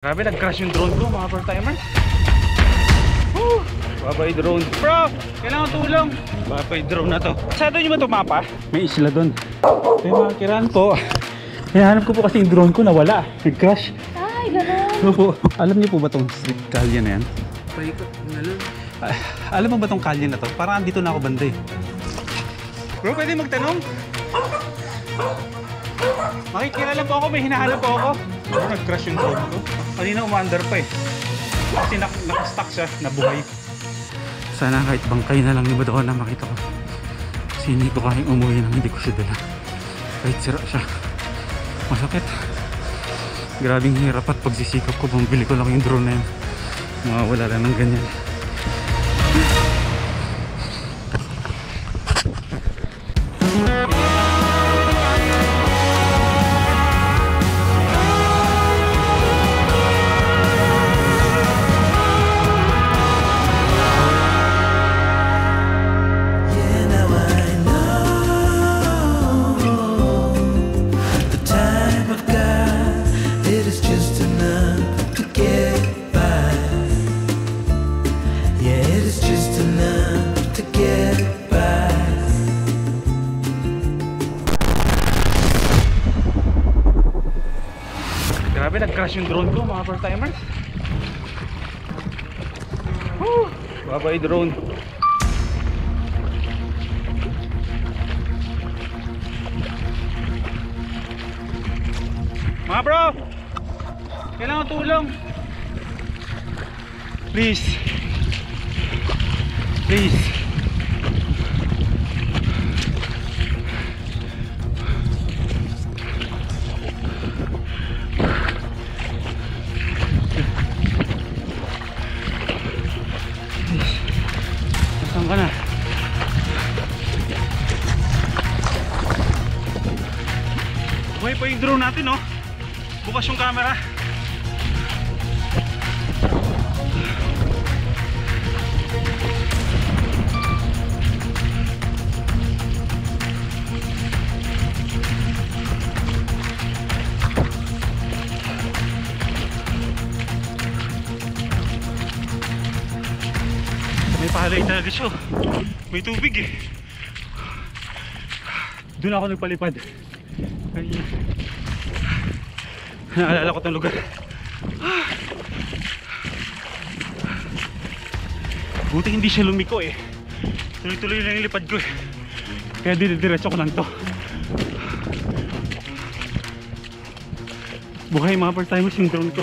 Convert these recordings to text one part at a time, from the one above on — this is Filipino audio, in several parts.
Grabe, nag-crash yung drone ko mga part-timers. Babay drone. Bro, kailangan tulong. Babay drone na to. Sado nyo ba ito mapa? May isla doon. May mga kiran po. Hinahanap ko po kasi yung drone ko nawala. Nag-crash. Ay, gano'n. Ano po? Alam niyo po ba itong street kalye na yan? Paikot na lang. Alam mo ba itong kalye na to? Parang andito na ako banda eh. Bro, pwede magtanong? Makikilala po ako, may hinahanap po ako. Bro, nag-crash yung drone ko. Kanina umaandar pa eh. Kasi nakastock siya, nabuhay. Sana kahit bangkay na lang ni Badao na makita ko. Kasi hindi ko kayang umuwi nang hindi ko siya dala. Kahit sira siya. Masakit. Grabing hirap at pagsisikap ko. Bumili ko lang yung drone na yun. Mawawala lang ng ganyan. Grabe, nag-crash yung drone ko mga part-timers. Babay drone. Mga bro, kailangan tulong. Please. Please. Saan ka na? Buhay pa yung drone natin, no? Bukas yung camera. May pahalay talaga siya. May tubig eh. Doon ako nagpalipad. Kanina. Naalala ko itong lugar. Buti hindi siya lumiko eh. Tuloy-tuloy lang yung lipad ko eh. Kaya diretso ko lang to. Buhay mga part-timers yung drone ko.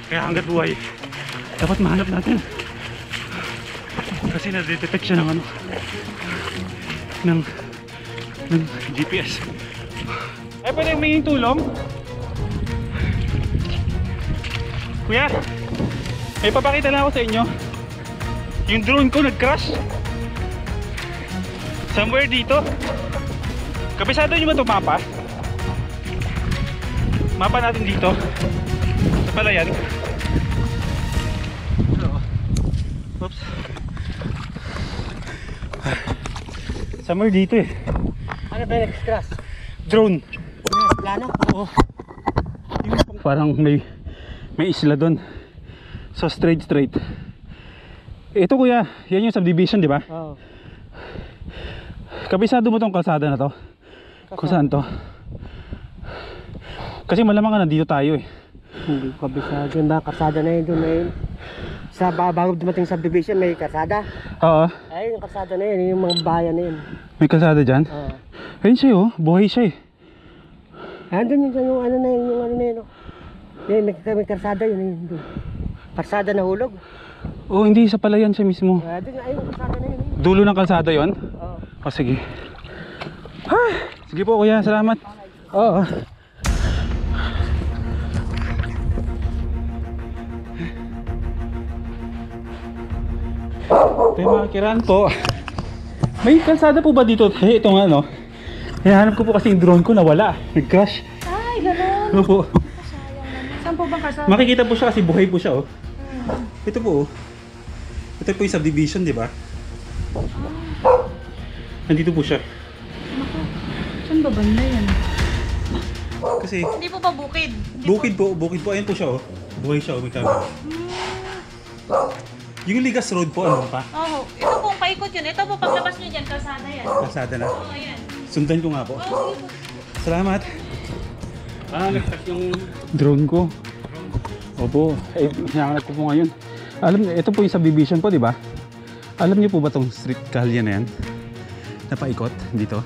Kaya hanggat buhay, dapat mahanap natin. Kasi na-detect siya ng ano, ng GPS. Ay, pwede may tulong? Kuya, may papakita lang ako sa inyo. Yung drone ko nag-crash somewhere dito. Kabisado nyo ba ito mapa? Mapa natin dito sa palayan. Oops. Somewhere dito eh. Ano ba yung nag-crash? Drone. Plano? Oo. Parang may isla doon. So straight. Ito kuya, yan yung subdivision, di ba? Oo. Kabisado mo tong kalsada na to? Kung saan to? Kasi malamang nga nandito tayo eh. Hindi ko kabisado. Yung mga karsada na yun doon na yun. Sa bago dumating sa subdivision may karsada. Oo. Ay, yung karsada na yun, yung mga bayan na yun. May kalsada dyan? Oo. Ayun siya oh, buhay siya eh. Andun yung ano na yun, yung ano na yun. May karsada yun. Doon. Karsada na hulog. Oh, hindi sa palayan siya mismo. Doon, ay, yung karsada na yun. Dulo ng kalsada yon? Oo. O sige. Sige po kuya, salamat. Oo. Ito yung mga kiran po. May kalsada po ba dito? Ito nga no. Hinahanap ko po kasi yung drone ko nawala. Nag-crash. Ay, gano'n. Ano po? Sayang naman. Saan po bang kasama? Makikita po siya kasi buhay po siya oh. Ito po oh. Ito po yung subdivision, di ba? Nandito po siya. Naku, saan ba banda yan? Kasi Hindi po ba bukid? bukid po. Ayun po siya oh. Buhay siya oh, may camera. Yung Ligas Road po, ano pa? Oo. Ito pong paikot yun. Ito po paglabas nyo dyan, kalsada yan. Kalsada na. Oo, yan. Sundan ko nga po. Oo, sige po. Salamat. Nagtas yung Drone ko. Opo. Eh, hinahanap ko po ngayon. Alam niyo, ito po yung subdivision po, di ba? Alam niyo po ba tong street kalye na yan? Napaikot dito?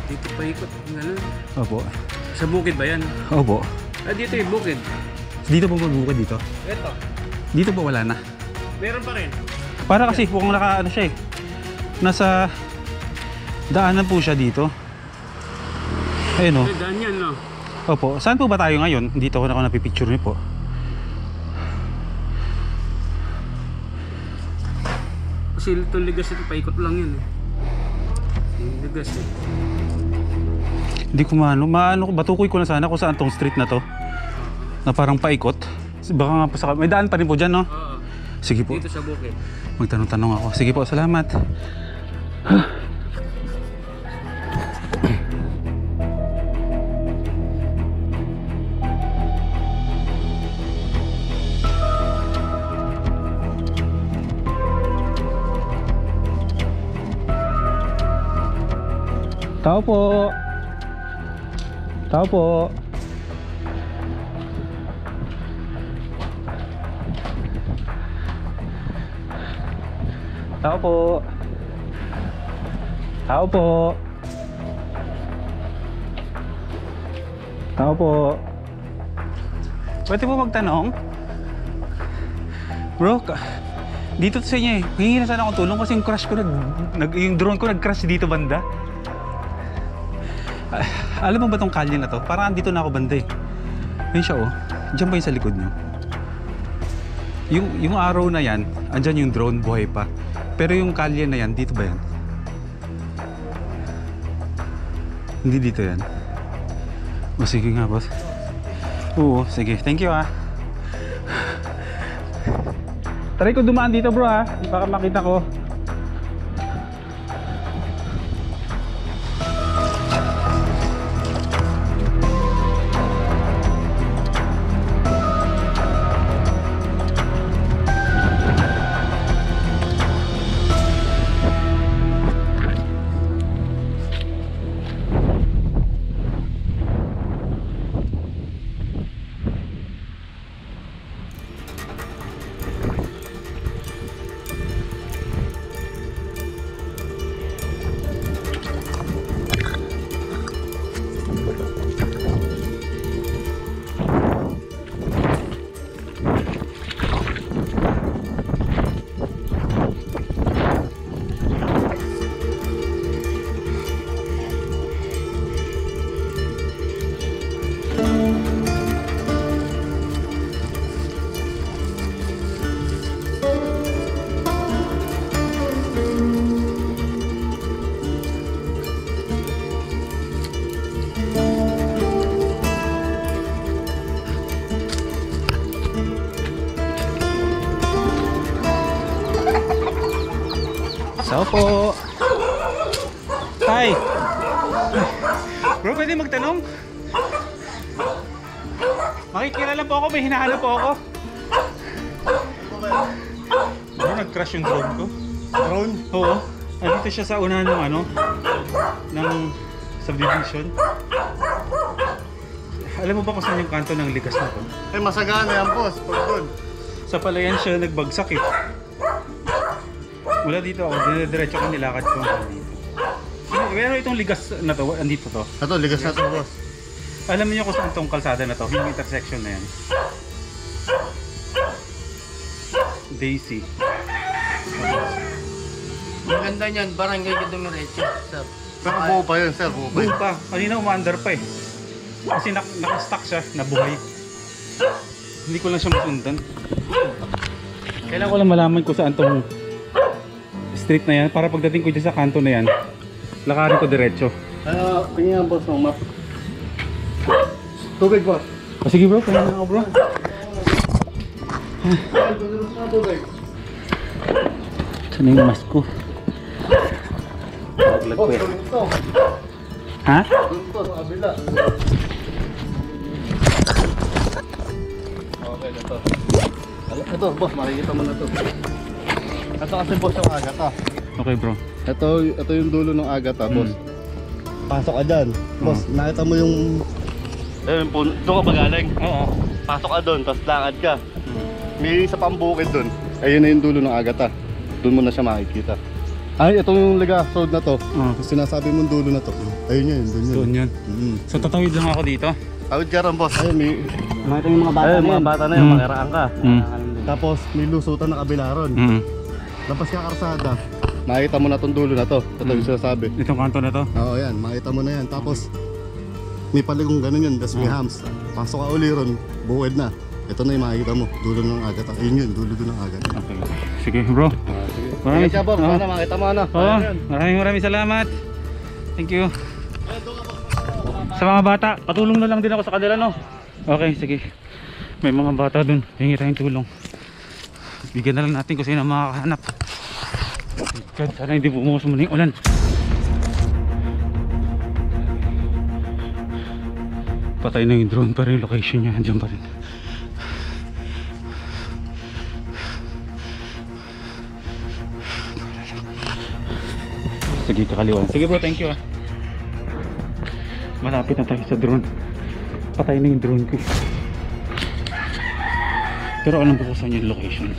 dito pa ikot. Ganun. Opo. Sa bukid ba yan? Opo. Dito yung bukid. Dito po magbukod dito? Ito. Dito po wala na. Meron pa rin. Para kasi kung ano siya eh. Nasa daanan po siya dito. Ayun o. Daan yan, no? Opo. Saan po ba tayo ngayon? Dito ako napipicture niyo po. Kasi itong Ligas ito, paikot lang yan eh. Yung Ligas eh. Hindi ko matukoy ko na sana kung saan tong street na to. Na parang paikot. Baka nga po sa... May daan pa rin po dyan, no? Oo. Sige po. Dito sa bukid. Magtanong-tanong ako. Sige po, salamat. Tao po. Tao po. Tao po. Tao po. Tao po. Pwede po magtanong? Bro, dito sa inyo eh. Hingi na sana akong tulong kasi yung crash ko yung drone ko nag-crash dito banda. Alam mo ba tong kalye na to? Parang dito na ako banda eh. Ayun siya oh. Diyan ba yung sa likod nyo? Yung araw na yan, andyan yung drone, buhay pa. Pero yung kalye na yan, dito ba yan? Hindi dito yan. O sige nga boss. Oo, sige. Thank you ah. Try ko dumaan dito bro ah. Baka makita ko. Sao po. Hi. Bro, pwede magtanong? Makikilala po ako, may hinahanap po ako. Bro, nag-crash yung drone ko. Drone? Oo. Nandito siya sa unahan ng ng subdivision. Alam mo ba kung saan yung kanto ng Ligas na to? Eh, masagana yan, boss. Pag doon. Sa palayan siya nagbagsak eh. Mula dito ako, dinadiretso ko nilakad ko. Pero itong Ligas na to, andito to. Ito, Ligas na ito, boss. Alam niyo kung saan tong kalsada na to, yung intersection na yan. Daisy. Maganda niyan, barangay Dumiretso, sir. Pero buo pa yun, sir. Buo pa Buhay yun. pa, kanina umaandar pa eh. Kasi nakastuck siya, nabuhay. Hindi ko lang siya masundan. Kailangan ko lang malaman kung saan tong street na yan para pagdating ko dyan sa kanto na yan, lakarin ko diretso. Tingnan yan, boss, ng map. Tubig, boss. O sige bro, kaya na ako bro. Tubig. Saan na yung mask ko? Paglag ko Boss, eh. tubig ito. Ha? Doon to, sa kabila. Okay, ito. Ito, boss, makikita mo na to. Ito kasi boss yung agata. Okay bro. Ito yung dulo ng agata, boss. Pasok ka dyan. Boss, nakita mo yung... doon ka magaling. Oo. Pasok ka doon, tapos lakad ka. May isa pang bukid doon. Ayun na yung dulo ng agata. Doon mo na siya makikita. Ay, ito yung ligasod na to. Yung sinasabi mong dulo na to. Ayun yun, doon yun. Doon yun. So tatawid lang ako dito. Tawid ka rin, boss. Ayun, may... Makita yung mga bata Ayun, na mga yun. bata na yun, makiraan ka. Tapos may lusutan na kabila ron. Labas ka karsada. Makita mo na tong dulo na to. Ito yung sinasabi. Itong kanto na to. Oo, yan. Makita mo na yan. Tapos may paligong ganun yun. Tapos may hams. Pasok ka uli ron. Buwed na. Ito na yung makikita mo. Dulo ng agata. Ayun yun. Dulo doon ng agata. Okay. Sige bro. Maraming siya, Bob. Sana makita mo na. Oo. Maraming salamat. Thank you. Sa mga bata, patulong na lang din ako sa kanila, no? Okay, sige. May mga bata dun. Hingi tayong tulong. Bigyan na lang natin kung sino makakahanap. God, sana hindi bumuhos muna yung ulan. Patay na yung drone, pero yung location niya andyan pa rin. Sige, kakaliwan. Sige bro, thank you ah. Malapit na tayo sa drone. Patay na yung drone ko. Pero alam ko kung saan yung location.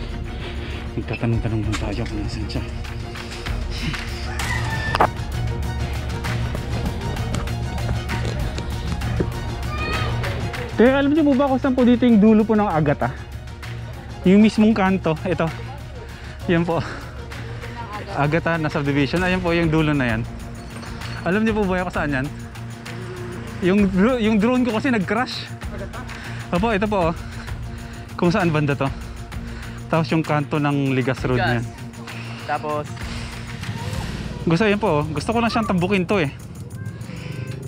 Nagtatanong-tanong lang tayo kung nasan siya. Kaya alam niyo po ba kung saan po dito yung dulo po ng agata? Yung mismong kanto, ito. Yan po. Agata na subdivision, ayan po yung dulo na yan. Alam niyo po ba kung saan yan? Yung drone ko kasi nag-crash. Opo, ito po oh. Kung saan banda to. Tapos yung kanto ng Ligas Road niyan. Tapos gusto yan po oh. Gusto ko lang siyang tambukin to eh.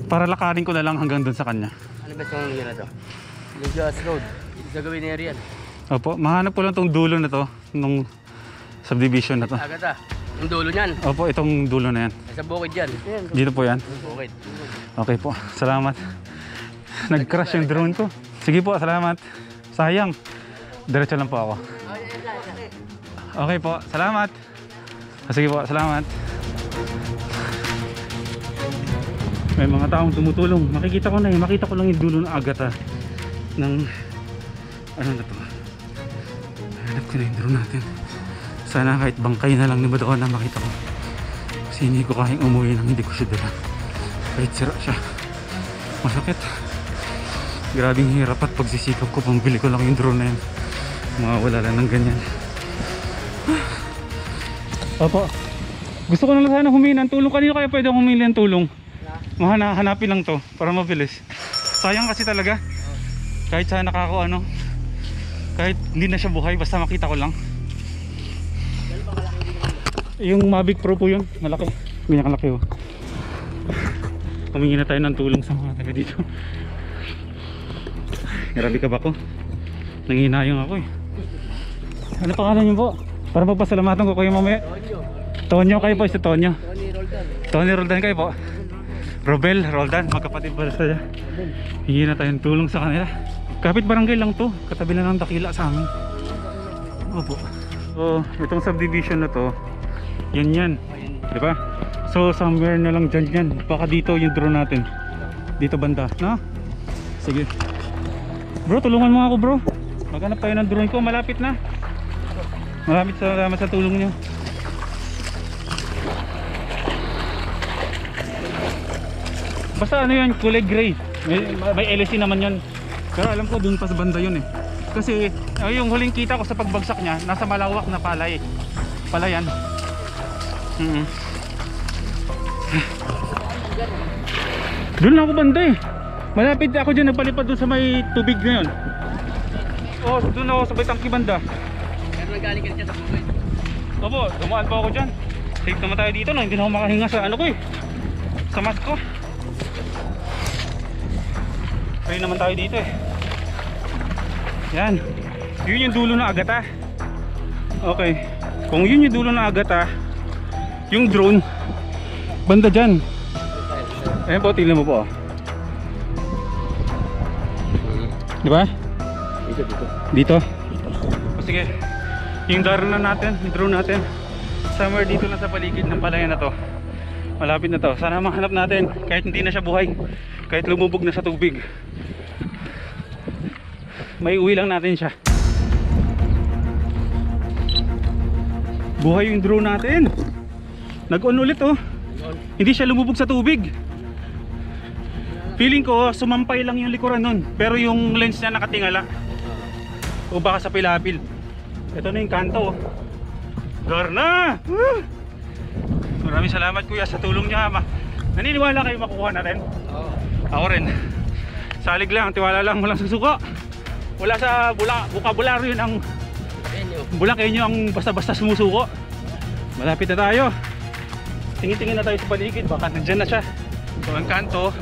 Para lakarin ko na lang hanggang dun sa kanya. ano ba itong yun na to? Ligas Road. Gagawin na yan. Opo, mahanap ko lang tong dulo na to nung subdivision na to. Agad yung dulo niyan. Opo, itong dulo na yan. Sa bukid yan. Dito po yan. Bukid. Okay po, salamat. Nag-crash yung drone ko. Sige po, salamat. Sayang. Diretso lang po ako. Okay po, salamat. Sige po, salamat. May mga taong tumutulong. Makikita ko na eh. Makita ko lang yung dulo ng agata ng ano na to. Hanap ko na yung drone natin. Sana kahit bangkay na lang ni Badoon na makita ko. Kasi hindi ko kayang umuwi nang hindi ko siya dala. Kahit sira siya. Masakit. Grabing hirap at pagsisikap ko. Pambili ko lang yung drone na yan. Mawawala lang ng ganyan. Opo. Gusto ko na lang sana humingi ng tulong. Kanino kaya pwede akong humingi ng tulong? Hanapin lang to para mabilis. Sayang kasi talaga. Kahit sana ano, kahit hindi na siya buhay, basta makita ko lang. Yung Mavic Pro po yun, malaki. Ganyan kalaki oh. Humingi na tayo ng tulong sa mga taga dito. Grabe ka ba ko? Nangihinayang ako eh. Ano pangalan niyo po? Para magpasalamatan ko kayo mamaya. Tonyo kayo po, si Tonyo. Tony Roldan kayo po. Robel Roldan, magkapatid pala sila. Hingi na tayong tulong sa kanila. Kapit barangay lang to, katabi na ng dakila sa amin. Opo. So, itong subdivision na to, yan. Diba? So, somewhere na lang dyan yan. Baka dito yung drone natin. Dito banda, no? Sige. Bro, tulungan mo ako bro. Maghanap tayo ng drone ko, malapit na. Maraming salamat sa tulong nyo. Basta ano yan, kulay gray. May LSC naman yan. Pero alam ko dun pa sa banda yun eh. Kasi yung huling kita ko sa pagbagsak niya, nasa malawak na palay. Palayan. Doon lang ako banda eh. Malapit ako dyan, nagpalipad doon sa may tubig na yun. Oh, doon ako sa may tangki banda. Pero nagaling ka dyan sa bukid. Opo, dumaan pa ako dyan. Safe naman tayo dito no, hindi na ako makahinga sa ano ko eh. Sa mask ko. Pray naman tayo dito eh. Yan. Yun yung dulo ng agata. Okay. Kung yun yung dulo ng agata, yung drone banda dyan. Ayan po, tingnan mo po. Di ba? Dito? O sige. Yung darna natin, yung drone natin, somewhere dito lang sa paligid ng palayan na to. Malapit na to. Sana mahanap natin kahit hindi na siya buhay, kahit lumubog na sa tubig. May uwi lang natin siya. Buhay yung drone natin. Nag-on ulit oh. Hindi siya lumubog sa tubig. Feeling ko sumampay lang yung likuran nun, pero yung lens niya nakatingala. O baka sa pilapil. Ito na yung kanto. Darna! Maraming salamat kuya sa tulong niya. Naniniwala kayo makukuha natin? Oo. Ako rin. Salig lang, tiwala lang, walang susuko. Wala sa bukabularyo ng Bulakenyo ang basta-basta sumusuko. Malapit na tayo. Tingin-tingin na tayo sa paligid, baka nandyan na siya. So ang kanto,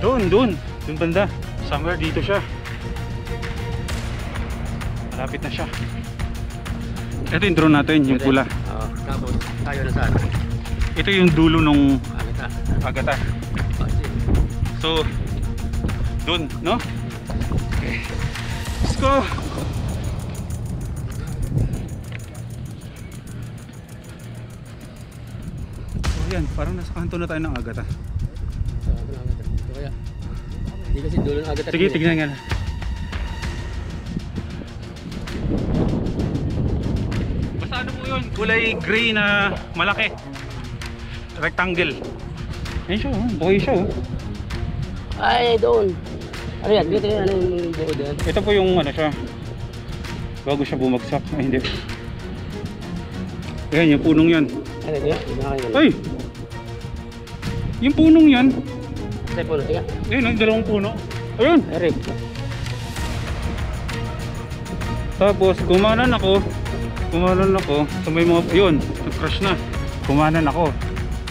doon banda. Somewhere dito siya. Malapit na siya. Ito yung drone natin, yung pula. Tapos tayo na saan? Ito yung dulo nung agata. So, doon, no? Okay. Let's go! Yan, parang nasa kanto na tayo ng agata. Kaya, hindi kasi dulo ng agata. Sige, tignan nga. Basta ano po yun? Kulay gray na malaki. Rectangle. Ayun siya, buhay siya oh. Ay, doon. Ano yan? Dito yan, ano yung buo doon? Ito po yung ano siya. Bago siya bumagsak. Ay, hindi. Ayan, yung punong yan. Ano yan? Ay! Yung punong yan. Sa puno, tiga. Ayun, yung dalawang puno. Ayun! Eric. Tapos, kumanan ako sa may mga, yun, nag-crash na. Kumanan ako.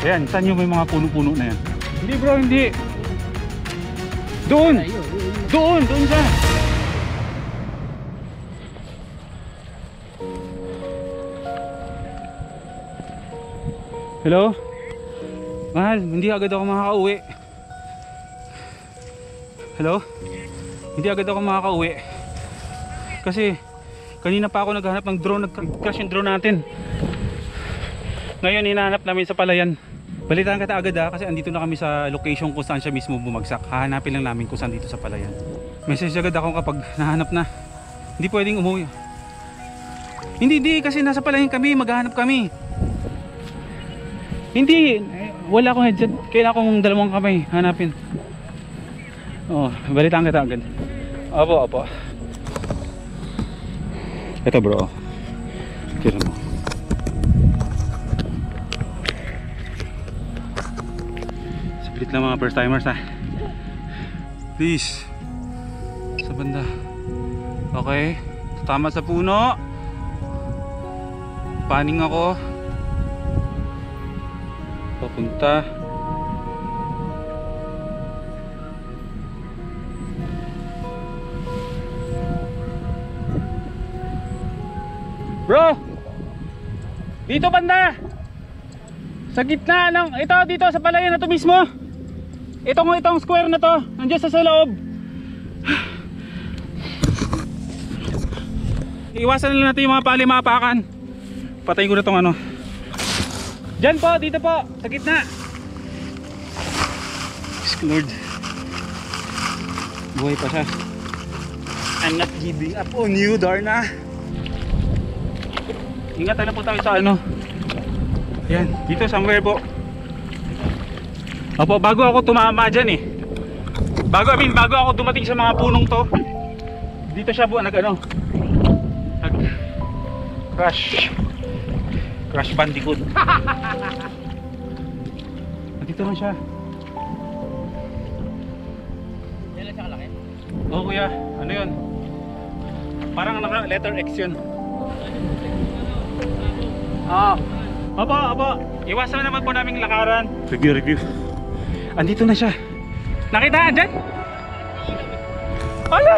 Ayan, saan yung may mga puno-puno na yan? Hindi bro, hindi. Doon! Doon siya! Hello? Mahal, hindi agad ako makakauwi. Hello? Hindi agad ako makakauwi. Kasi kanina pa ako naghahanap ng drone, nag-crash yung drone natin. Ngayon hinahanap namin sa palayan. Balitaan kita agad kasi andito na kami sa location kung saan siya mismo bumagsak. Hahanapin lang namin kung saan dito sa palayan. Message agad ako kapag nahanap na. Hindi pwedeng umuwi. Hindi kasi nasa palayan kami, maghahanap kami. Hindi, wala akong headset. Kailangan kong dalawang kamay hanapin. Oh, balitaan kita agad. Opo. Ito bro. Tira mo. Split lang mga first timers ha. Please. Sa banda. Okay. Tama sa puno. Paning ako. Papunta. Bro! Dito banda! Sa gitna ng ito dito sa palayan na to mismo. Itong square na to, nandiyan sa loob. Iwasan lang natin yung mga palimapakan. Patayin ko na tong ano. Diyan po, dito po, sa gitna. Lord. Buhay pa siya. I'm not giving up on you, Darna. Ingat na po tayo sa ano. Yan, dito somewhere po. Opo, bago ako tumama dyan eh. Bago ako dumating sa mga punong to. Dito siya po Crash Bandicoot. Dito lang siya. Yan lang siya kalaki? Oo kuya, ano yun? Parang letter X yun. Opo. Iwasan naman po naming lakaran. Review. Andito na siya. Nakita dyan? Ala!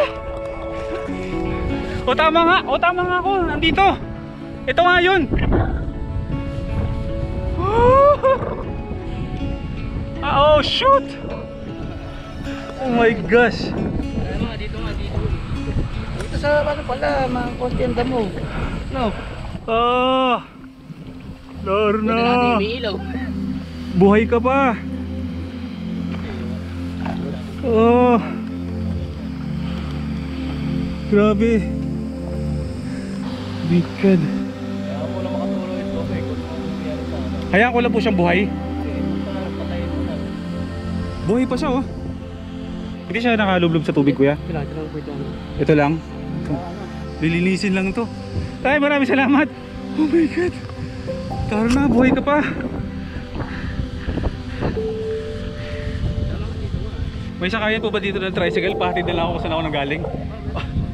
O tama nga ako. Andito. Ito nga yun. Oh shoot! Oh my gosh! Dito. Dito sa ano pala, mga konti ang damo. No? Ah! Lorna! May ilaw. Buhay ka pa! Oh! Grabe! Bigkad! Kaya ko lang po siyang buhay. Buhay pa siya oh. Hindi siya nakalublob sa tubig kuya. Ito lang. Lilinisin lang to. Tay, maraming salamat. Oh my god. Lorna, buhay ka pa. May sakayan po ba dito ng tricycle? Pahatid na lang ako kung saan ako nanggaling.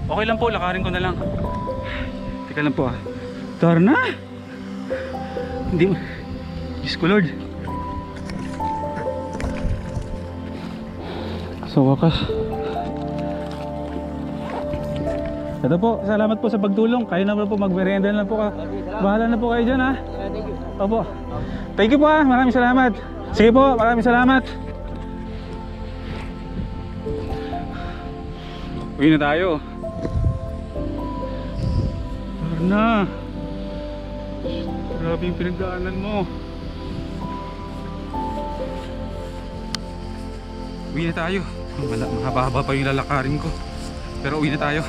Okay lang po, lakarin ko na lang. Teka lang po ah. Lorna! Hindi mo. Diyos ko Lord. So wakas. Ito po, salamat po sa pagtulong. Kayo na po magmerienda na po ka. Bahala na po kayo dyan ha. Opo. Thank you po ha, maraming salamat. Sige po, maraming salamat. Uwi na tayo. Lorna, grabe yung pinagdaanan mo. Uwi na tayo. Mahaba-haba pa yung lalakarin ko. Pero uwi na tayo.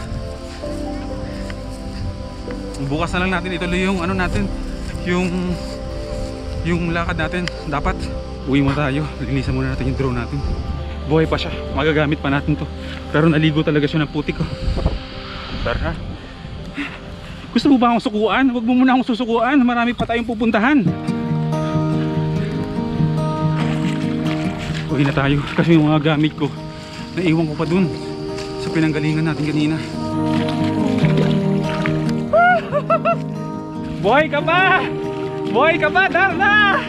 Bukas na lang natin ituloy yung ano natin, yung lakad natin. Dapat uwi mo tayo. Linisan muna natin yung drone natin. Buhay pa siya. Magagamit pa natin to. Pero naligo talaga siya ng putik ko. Tara. Gusto mo ba akong sukuan? Huwag mo muna akong susukuan. Marami pa tayong pupuntahan. Uwi na tayo kasi yung mga gamit ko naiwan ko pa dun sa pinanggalingan natin kanina. Buhay ka pa! Buhay ka pa, Darna!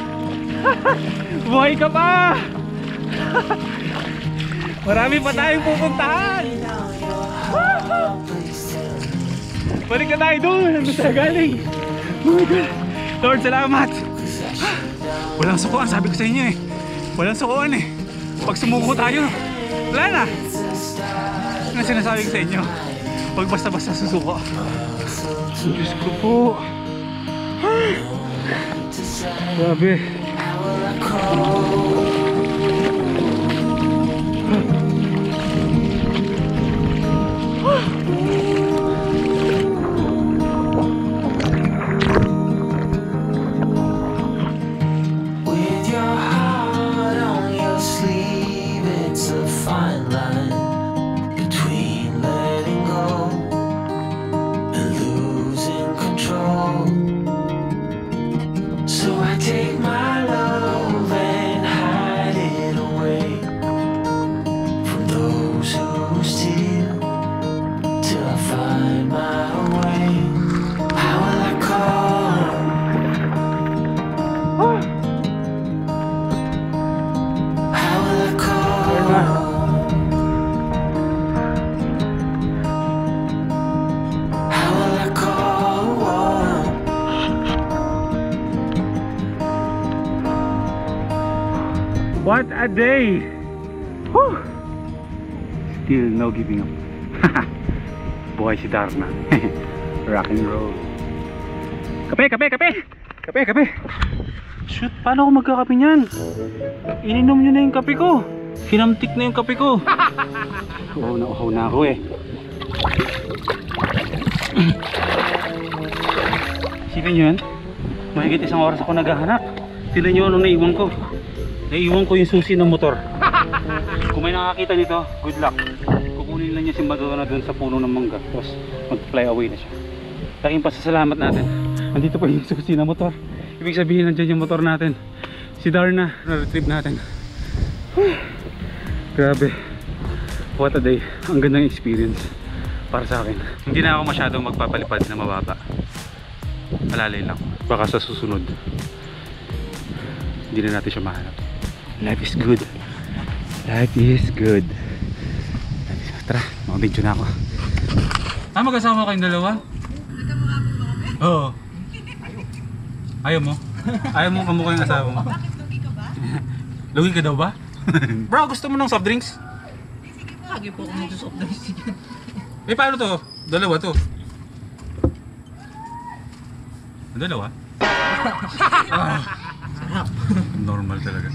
Buhay ka pa! Marami pa tayong pupuntahan! Balik na tayo doon! Nandun tayo galing! Oh my God! Lord, salamat! Walang sukuan, sabi ko sa inyo eh. Walang sukuan eh. Pag sumuko tayo, wala na. Ano sinasabi ko sa inyo? Pag basta-basta susuko. Diyos ko po. Grabe. What a day! Whew! Still no giving up. Buhay si Darna. Rock and roll. Kape, kape, kape! Kape, kape! Shoot, paano ako magkakape niyan? Ininom nyo na yung kape ko. Hinamtik na yung kape ko. Uhaw na ako eh. Sige nyo yan. Mahigit isang oras ako naghahanap. Tinan nyo anong naiwan ko. Naiwan ko yung susi ng motor. Kung may nakakita nito, good luck. Kukunin lang niya si Madonna dun sa puno ng mangga. Tapos mag-fly away na siya. Laking pasasalamat natin. Nandito pa yung susi ng motor. Ibig sabihin nandyan yung motor natin. Si Darna, na-retrieve natin. Grabe. What a day. Ang gandang experience para sa akin. Hindi na ako masyadong magpapalipad na mababa. Malalay lang. Baka sa susunod hindi na natin siya mahanap. Life is good. Life is good. Tara, mga-video na ako. Magkasama kayong dalawa? Oo. Ayaw mo? Ayaw mo kamukha yung asawa mo? Bakit lugi ka ba? Lugi ka daw ba? Bro, gusto mo ng soft drinks? Lagi po ako mag-soft drinks dyan. Eh, paano to? Dalawa to. Dalawa? Sarap. Normal talaga.